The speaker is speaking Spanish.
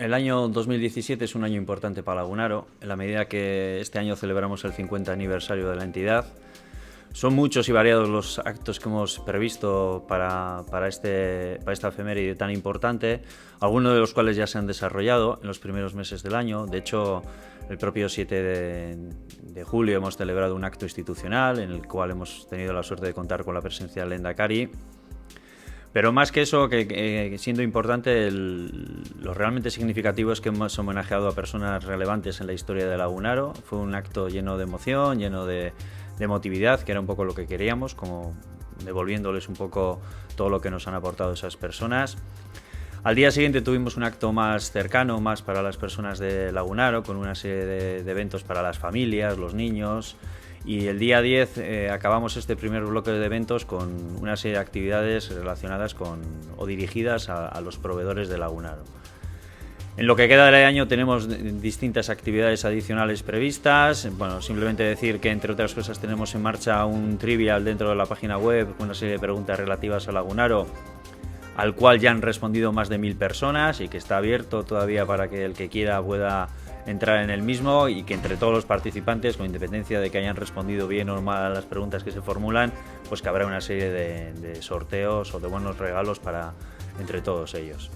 El año 2017 es un año importante para Lagunaro, en la medida que este año celebramos el 50 aniversario de la entidad. Son muchos y variados los actos que hemos previsto para esta efeméride tan importante, algunos de los cuales ya se han desarrollado en los primeros meses del año. De hecho, el propio 7 de julio hemos celebrado un acto institucional en el cual hemos tenido la suerte de contar con la presencia del Lehendakari. Pero más que eso, siendo importante, lo realmente significativo es que hemos homenajeado a personas relevantes en la historia de Lagunaro. Fue un acto lleno de emoción, lleno de emotividad, que era un poco lo que queríamos, como devolviéndoles un poco todo lo que nos han aportado esas personas. Al día siguiente tuvimos un acto más cercano, más para las personas de Lagunaro, con una serie de eventos para las familias, los niños. Y el día 10 acabamos este primer bloque de eventos con una serie de actividades relacionadas con o dirigidas a los proveedores de Lagunaro. En lo que queda del año tenemos distintas actividades adicionales previstas. Bueno, simplemente decir que, entre otras cosas, tenemos en marcha un trivial dentro de la página web con una serie de preguntas relativas a Lagunaro, al cual ya han respondido más de 1000 personas y que está abierto todavía para que el que quiera pueda entrar en el mismo, y que entre todos los participantes, con independencia de que hayan respondido bien o mal a las preguntas que se formulan, pues que habrá una serie de sorteos o de buenos regalos para entre todos ellos.